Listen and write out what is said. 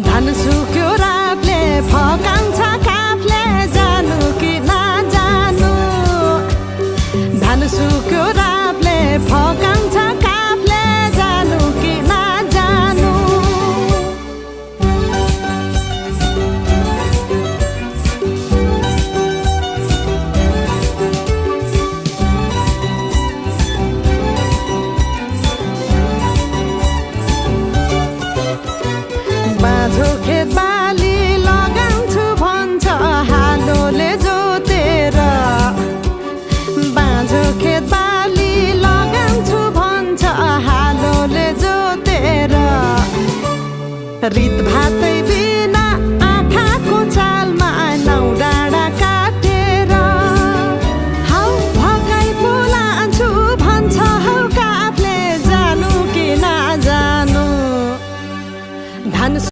धान सुक्यो रातले फकाउँछ काफले जानु कि नजानु धान सुक्यो रातले फकाउँछ काफले जानु कि नजानु बाँझो खेत बाली लगाउँछु भन्छ हालोले जोतेर बाँझो खेत बाली लगाउँछु भन्छ हालोले जोतेर रित भातै